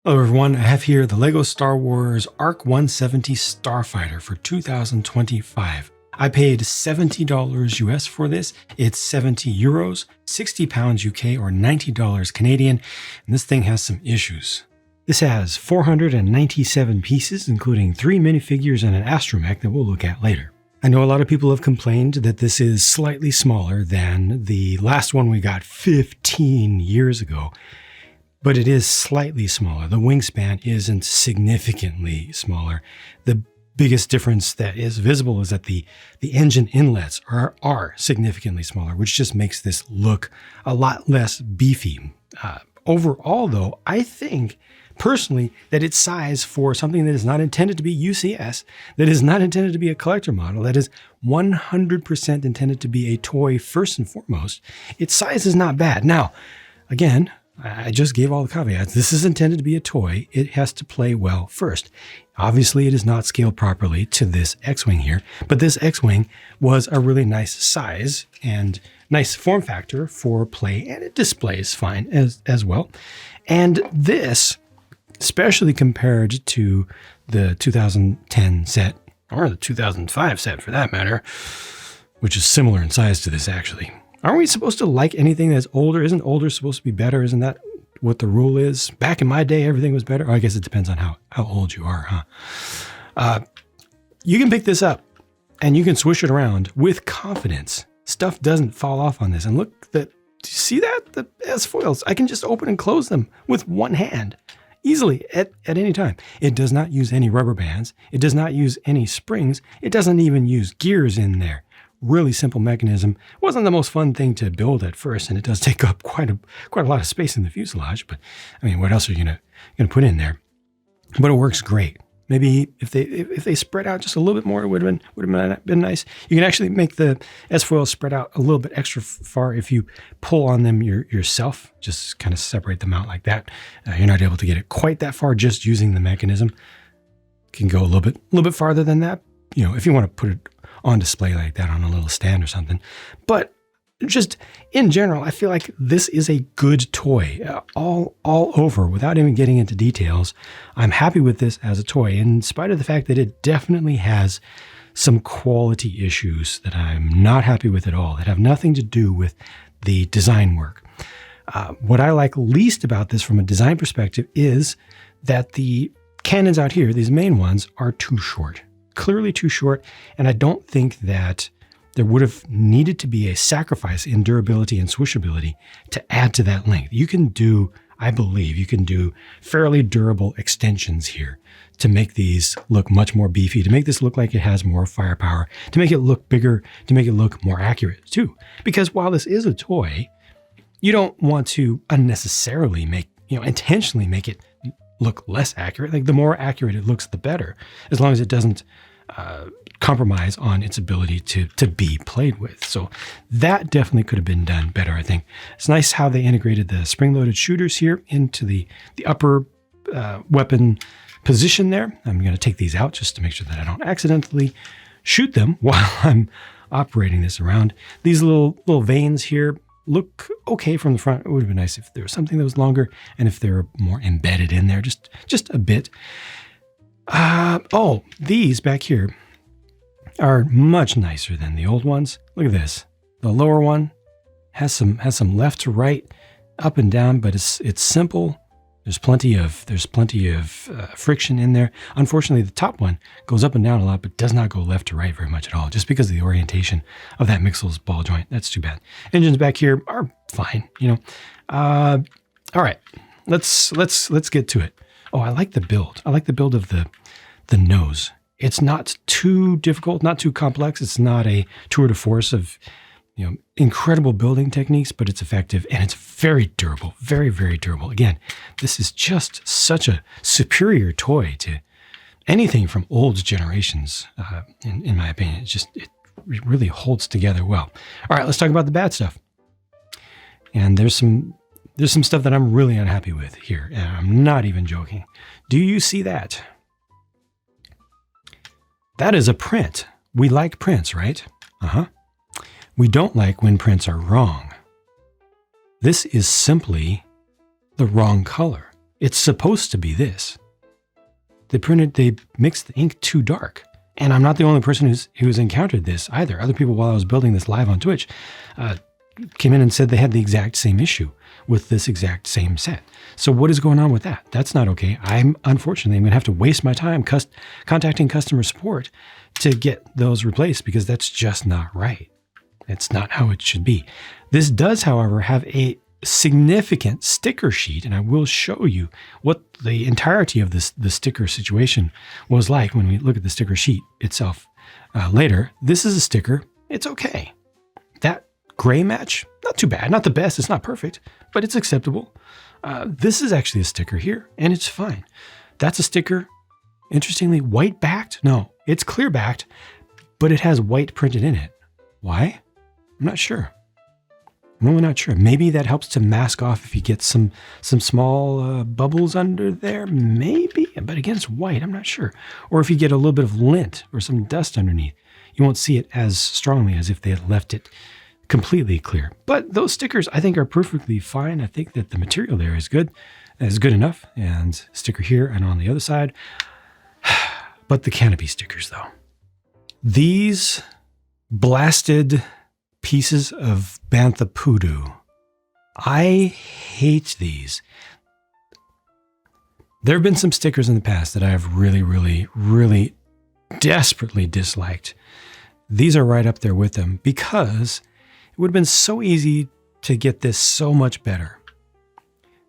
Hello everyone, I have here the LEGO Star Wars ARC-170 Starfighter for 2025. I paid $70 US for this. It's 70 euros, 60 pounds UK, or $90 Canadian, and this thing has some issues. This has 497 pieces, including 3 minifigures and an astromech that we'll look at later. I know a lot of people have complained that this is slightly smaller than the last one we got 15 years ago. But it is slightly smaller. The wingspan isn't significantly smaller. The biggest difference that is visible is that the engine inlets are significantly smaller, which just makes this look a lot less beefy. Overall, though, I think personally that its size for something that is not intended to be UCS, that is not intended to be a collector model, that is 100% intended to be a toy first and foremost, its size is not bad. Now, again, I just gave all the caveats. This is intended to be a toy. It has to play well first. Obviously, it is not scaled properly to this X-Wing here, but this X-Wing was a really nice size and nice form factor for play, and it displays fine as well. And this, especially compared to the 2010 set, or the 2005 set for that matter, which is similar in size to this actually. Aren't we supposed to like anything that's older? Isn't older supposed to be better? Isn't that what the rule is? Back in my day, everything was better. Oh, I guess it depends on how old you are, huh? You can pick this up and you can swish it around with confidence. Stuff doesn't fall off on this. And look, do you see that? The S foils, I can just open and close them with one hand easily at any time. It does not use any rubber bands. It does not use any springs. It doesn't even use gears in there. Really simple mechanism. Wasn't the most fun thing to build at first, and it does take up quite a lot of space in the fuselage. But I mean, what else are you gonna put in there? But it works great. Maybe if they spread out just a little bit more, it would have been nice. You can actually make the S foils spread out a little bit extra far if you pull on them yourself. Just kind of separate them out like that. You're not able to get it quite that far just using the mechanism. You can go a little bit farther than that. You know, if you want to put it on display like that on a little stand or something. But just in general, I feel like this is a good toy all over without even getting into details. I'm happy with this as a toy, in spite of the fact that it definitely has some quality issues that I'm not happy with at all, that have nothing to do with the design work. What I like least about this from a design perspective is that the cannons out here, these main ones, are too short. Clearly too short, and I don't think that there would have needed to be a sacrifice in durability and swishability to add to that length. You can do, I believe, you can do fairly durable extensions here to make these look much more beefy, to make this look like it has more firepower, to make it look bigger, to make it look more accurate too. Because while this is a toy, you don't want to unnecessarily intentionally make it look less accurate. Like the more accurate it looks, the better, as long as it doesn't compromise on its ability to be played with. So that definitely could have been done better, I think. It's nice how they integrated the spring-loaded shooters here into the upper weapon position there. I'm going to take these out just to make sure that I don't accidentally shoot them while I'm operating this around. These little veins here look okay from the front. It would have been nice if there was something that was longer and if they were more embedded in there, just a bit. Oh, these back here are much nicer than the old ones. Look at this. The lower one has some left to right, up and down, but it's simple. There's plenty of friction in there. Unfortunately, the top one goes up and down a lot, but does not go left to right very much at all, just because of the orientation of that Mixel's ball joint. That's too bad. Engines back here are fine, you know. All right, let's get to it. Oh, I like the build. I like the build of the nose. It's not too difficult, not too complex. It's not a tour de force of incredible building techniques, but it's effective and it's very durable, very, very durable. Again, this is just such a superior toy to anything from old generations, in my opinion. It really holds together well. All right, let's talk about the bad stuff. And there's some stuff that I'm really unhappy with here, and I'm not even joking. Do you see that? That is a print. We like prints, right? We don't like when prints are wrong. This is simply the wrong color. It's supposed to be this. They mixed the ink too dark. And I'm not the only person who's encountered this either. Other people, while I was building this live on Twitch, came in and said they had the exact same issue with this exact same set. So what is going on with that? That's not okay. Unfortunately, I'm going to have to waste my time contacting customer support to get those replaced because that's just not right. It's not how it should be. This does, however, have a significant sticker sheet, and I will show you what the entirety of the sticker situation was like when we look at the sticker sheet itself later. This is a sticker. It's okay. That gray match, not too bad. Not the best. It's not perfect, but it's acceptable. This is actually a sticker here, and it's fine. That's a sticker. Interestingly, white backed. No, it's clear backed, but it has white printed in it. Why? I'm not sure. I'm really not sure. Maybe that helps to mask off if you get some small bubbles under there. Maybe, but again, it's white. I'm not sure. Or if you get a little bit of lint or some dust underneath, you won't see it as strongly as if they had left it completely clear. But those stickers, I think, are perfectly fine. I think that the material there is good enough. And sticker here and on the other side. But the canopy stickers, though. These blasted pieces of Bantha Poodoo. I hate these. There have been some stickers in the past that I have really, really, really desperately disliked. These are right up there with them because it would have been so easy to get this so much better.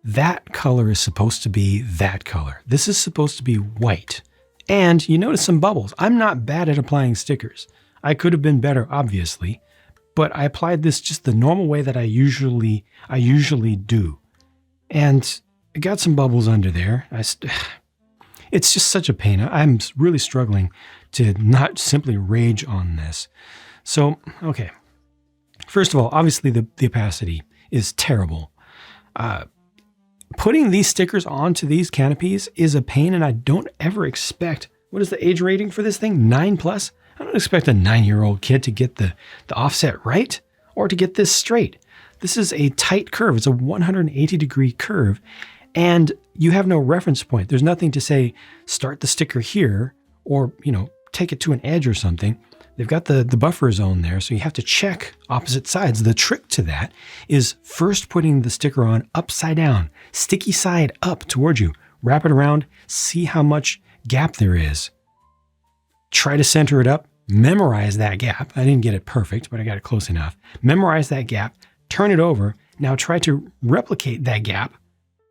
That color is supposed to be that color. This is supposed to be white. And you notice some bubbles. I'm not bad at applying stickers. I could have been better, obviously, but I applied this just the normal way that I usually do. And I got some bubbles under there. It's just such a pain. I'm really struggling to not simply rage on this. So, okay. First of all, obviously the opacity is terrible. Putting these stickers onto these canopies is a pain, and I don't ever expect, what is the age rating for this thing? 9+? I don't expect a 9-year-old kid to get the offset right or to get this straight. This is a tight curve. It's a 180-degree curve, and you have no reference point. There's nothing to say, start the sticker here or, take it to an edge or something. They've got the buffer zone there, so you have to check opposite sides. The trick to that is first putting the sticker on upside down, sticky side up towards you. Wrap it around, see how much gap there is. Try to center it up, memorize that gap. I didn't get it perfect, but I got it close enough. Memorize that gap, turn it over. Now try to replicate that gap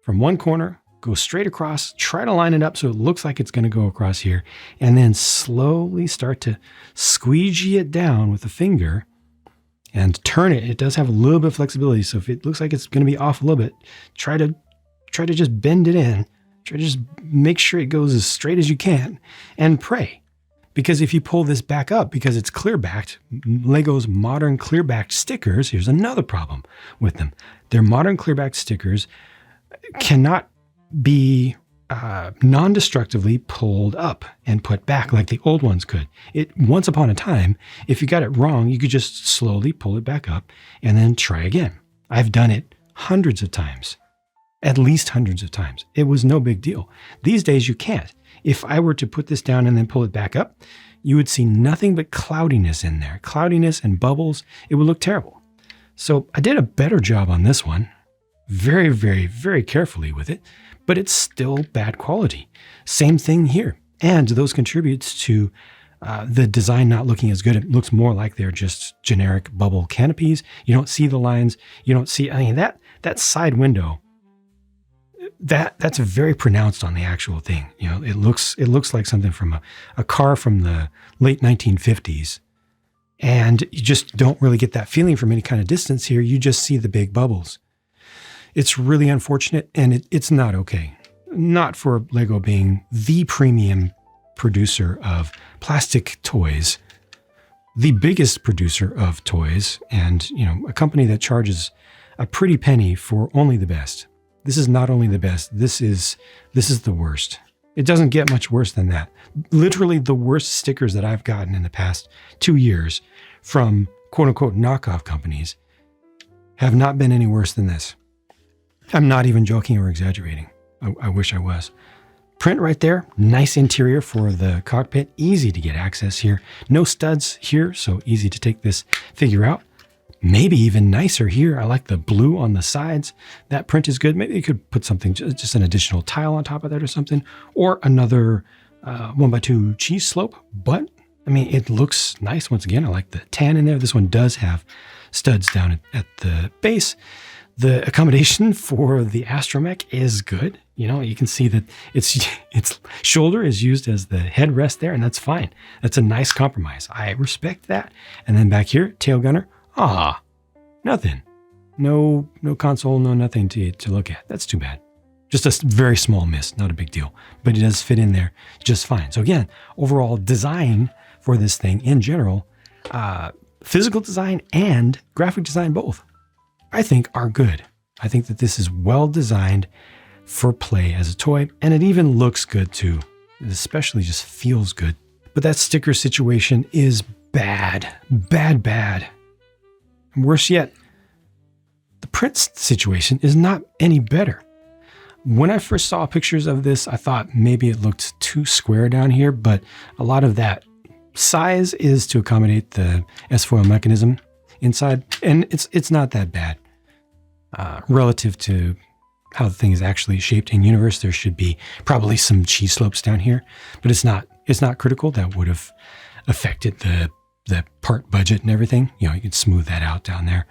from one corner, go straight across, try to line it up so it looks like it's going to go across here, and then slowly start to squeegee it down with the finger and turn it. It does have a little bit of flexibility, so if it looks like it's going to be off a little bit, try to just bend it in. Try to just make sure it goes as straight as you can and pray. Because if you pull this back up, because it's clear-backed, Lego's modern clear-backed stickers, here's another problem with them. Their modern clear-backed stickers cannot be non-destructively pulled up and put back like the old ones could. Once upon a time, if you got it wrong, you could just slowly pull it back up and then try again. I've done it hundreds of times, at least hundreds of times. It was no big deal. These days, you can't. If I were to put this down and then pull it back up, you would see nothing but cloudiness in there. Cloudiness and bubbles. It would look terrible. So I did a better job on this one. Very, very, very carefully with it, but it's still bad quality. Same thing here. And those contributes to the design not looking as good. It looks more like they're just generic bubble canopies. You don't see the lines. You don't see, that side window, that's very pronounced on the actual thing. It looks like something from a car from the late 1950s. And you just don't really get that feeling from any kind of distance here. You just see the big bubbles. It's really unfortunate, and it's not okay. Not for Lego being the premium producer of plastic toys, the biggest producer of toys, and a company that charges a pretty penny for only the best. This is not only the best, this is the worst. It doesn't get much worse than that. Literally the worst stickers that I've gotten in the past 2 years from quote-unquote knockoff companies have not been any worse than this. I'm not even joking or exaggerating. I wish I was. Print right there. Nice interior for the cockpit. Easy to get access here. No studs here, so easy to take this figure out. Maybe even nicer here. I like the blue on the sides. That print is good. Maybe you could put something, just an additional tile on top of that or something, or another 1x2 cheese slope. But I mean, it looks nice. Once again, I like the tan in there. This one does have studs down at the base. The accommodation for the astromech is good. You know, you can see that its shoulder is used as the headrest there, and that's fine. That's a nice compromise. I respect that. And then back here, tail gunner. Nothing. No console, no nothing to look at. That's too bad. Just a very small miss, not a big deal. But it does fit in there just fine. So again, overall design for this thing in general, physical design and graphic design both, I think are good. I think that this is well designed for play as a toy, and it even looks good too. It especially just feels good. But that sticker situation is bad. Bad. And worse yet, the print situation is not any better. When I first saw pictures of this, I thought maybe it looked too square down here, but a lot of that size is to accommodate the S-foil mechanism inside, and it's not that bad. Relative to how the thing is actually shaped in universe, there should be probably some cheese slopes down here, but it's not critical. That would have affected the part budget and everything. You know, you could smooth that out down there.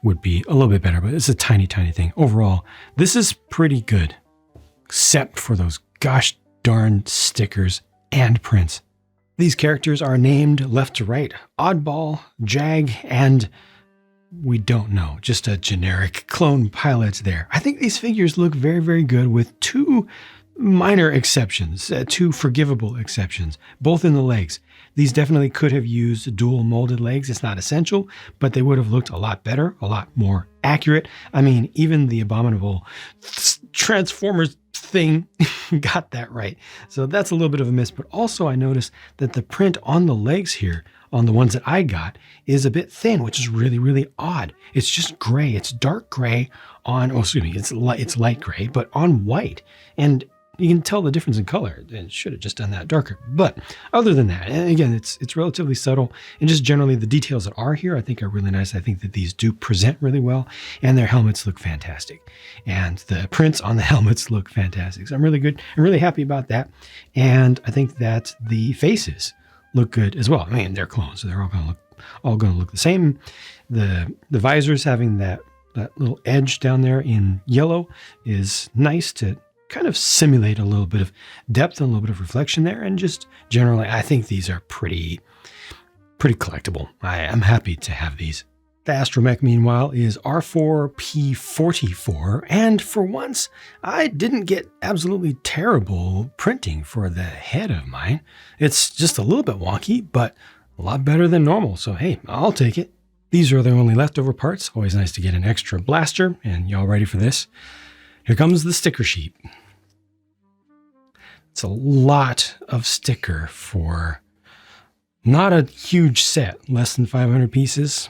Would be a little bit better, but it's a tiny thing. Overall, this is pretty good, except for those gosh darn stickers and prints. These characters are named left to right: Oddball, Jag, and we don't know, just a generic clone pilot there. I think these figures look very, very good with two minor exceptions, two forgivable exceptions, both in the legs. These definitely could have used dual molded legs. It's not essential, but they would have looked a lot better, a lot more accurate. I mean, even the abominable Transformers thing got that right. So that's a little bit of a miss. But also I noticed that the print on the legs here, on the ones that I got, is a bit thin, which is really, really odd. It's just gray. It's dark gray on, it's light gray, but on white. And you can tell the difference in color. It should have just done that darker. But other than that, and again, it's relatively subtle, and just generally the details that are here I think are really nice. I think that these do present really well, and their helmets look fantastic. And the prints on the helmets look fantastic. So I'm really good. I'm really happy about that. And I think that the faces look good as well. I mean, they're clones, so they're all going to look the same. The visors having that little edge down there in yellow is nice to kind of simulate a little bit of depth and a little bit of reflection there. And just generally, I think these are pretty collectible. I am happy to have these. The astromech, meanwhile, is R4P44, and for once, I didn't get absolutely terrible printing for the head of mine. It's just a little bit wonky, but a lot better than normal, so hey, I'll take it. These are the only leftover parts. Always nice to get an extra blaster, and y'all ready for this? Here comes the sticker sheet. It's a lot of sticker for not a huge set, less than 500 pieces.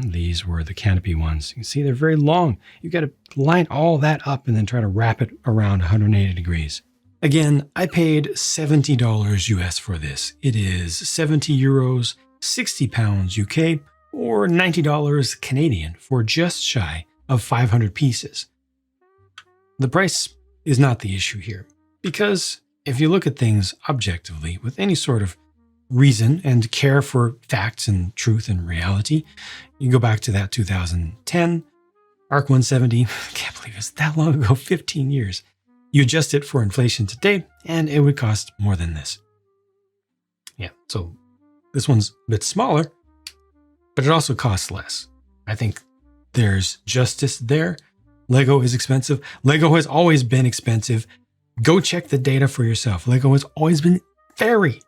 These were the canopy ones. You can see they're very long. You've got to line all that up and then try to wrap it around 180 degrees. Again, I paid $70 US for this. It is 70 euros, 60 pounds UK, or $90 Canadian for just shy of 500 pieces. The price is not the issue here, because if you look at things objectively with any sort of reason and care for facts and truth and reality, you go back to that 2010 ARC-170. Can't believe it's that long ago, 15 years. You adjust it for inflation today, and it would cost more than this. Yeah, so this one's a bit smaller, but it also costs less. I think there's justice there. Lego is expensive. Lego has always been expensive. Go check the data for yourself. Lego has always been very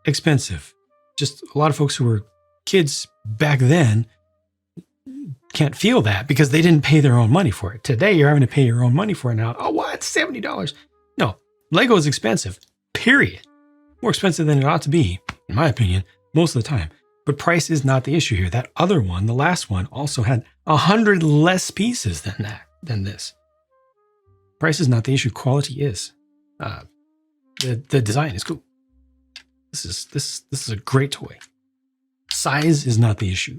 expensive. Just a lot of folks who were kids back then can't feel that because they didn't pay their own money for it. Today, you're having to pay your own money for it now. Oh, what? $70? No, Lego is expensive, period. More expensive than it ought to be, in my opinion, most of the time. But price is not the issue here. That other one, the last one, also had 100 less pieces than this. Price is not the issue. Quality is. The design is cool. This is a great toy. Size is not the issue.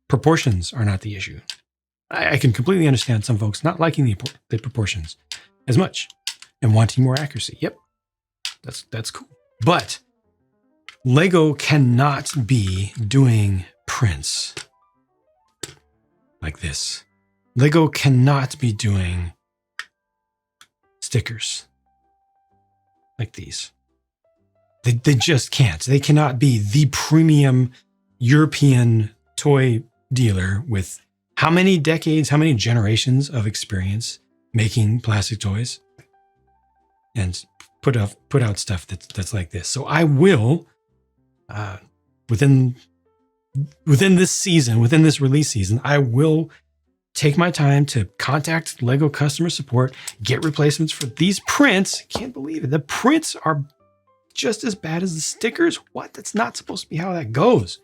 Proportions are not the issue. I can completely understand some folks not liking the proportions as much and wanting more accuracy. Yep, that's cool. But Lego cannot be doing prints like this. Lego cannot be doing stickers like these. They just can't. They cannot be the premium European toy dealer with how many decades, how many generations of experience making plastic toys and put out stuff that's like this. So I will, within this season, within this release season, I will take my time to contact Lego customer support, get replacements for these prints. Can't believe it. The prints are just as bad as the stickers. What? That's not supposed to be how that goes.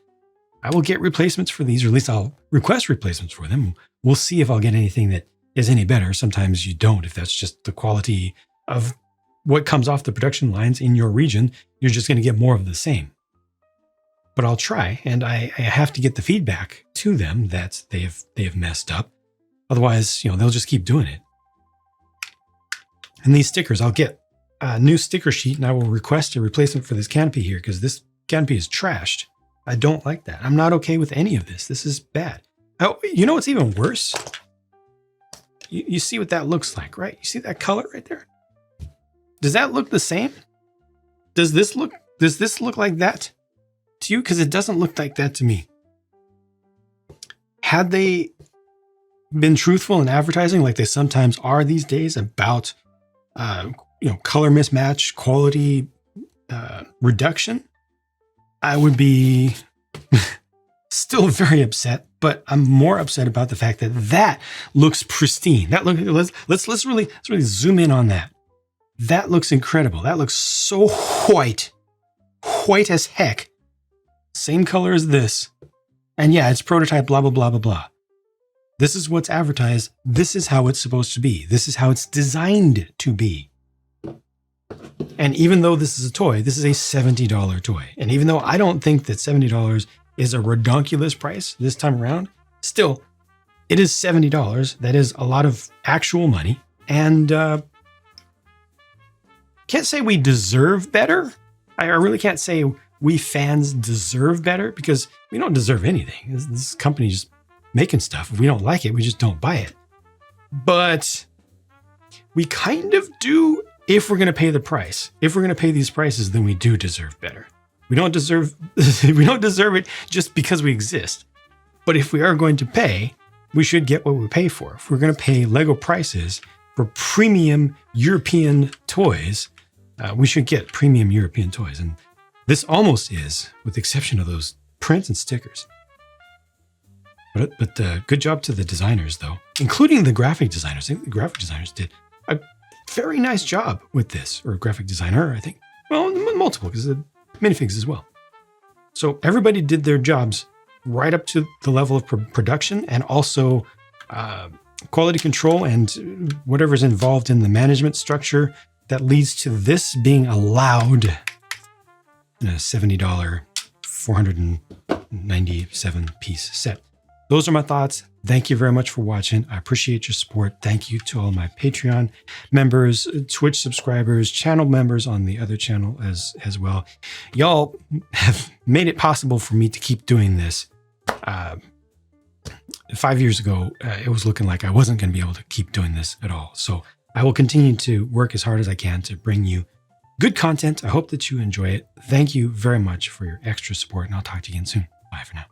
I will get replacements for these, or at least I'll request replacements for them. We'll see if I'll get anything that is any better. Sometimes you don't. If that's just the quality of what comes off the production lines in your region, you're just going to get more of the same. But I'll try, and I have to get the feedback to them that they have messed up. Otherwise, they'll just keep doing it. And these stickers, I'll get a new sticker sheet and I will request a replacement for this canopy here because this canopy is trashed. I don't like that. I'm not okay with any of this. This is bad. Oh, you know what's even worse? You see what that looks like, right? You see that color right there? Does that look the same? Does this look like that to you? Because it doesn't look like that to me. Had they been truthful in advertising like they sometimes are these days about color mismatch, quality reduction, I would be still very upset, but I'm more upset about the fact that looks pristine. Let's really zoom in on that. That looks incredible. That looks so white as heck. Same color as this. And yeah, it's prototype, blah, blah, blah, blah, blah. This is what's advertised. This is how it's supposed to be. This is how it's designed to be. And even though this is a toy, this is a $70 toy. And even though I don't think that $70 is a redonkulous price this time around, still, it is $70. That is a lot of actual money. And can't say we deserve better. I really can't say we fans deserve better because we don't deserve anything. This company just making stuff. If we don't like it, we just don't buy it. But we kind of do if we're going to pay the price. If we're going to pay these prices, then we do deserve better. We don't deserve it just because we exist. But if we are going to pay, we should get what we pay for. If we're going to pay Lego prices for premium European toys, we should get premium European toys. And this almost is, with the exception of those prints and stickers. But good job to the designers, though, including the graphic designers. I think the graphic designers did a very nice job with this, or graphic designer, I think. Well, multiple, because the minifigs as well. So everybody did their jobs right up to the level of production and also quality control and whatever's involved in the management structure that leads to this being allowed in a $70, 497 piece set. Those are my thoughts. Thank you very much for watching. I appreciate your support. Thank you to all my Patreon members, Twitch subscribers, channel members on the other channel as well. Y'all have made it possible for me to keep doing this. 5 years ago, it was looking like I wasn't going to be able to keep doing this at all. So I will continue to work as hard as I can to bring you good content. I hope that you enjoy it. Thank you very much for your extra support, and I'll talk to you again soon. Bye for now.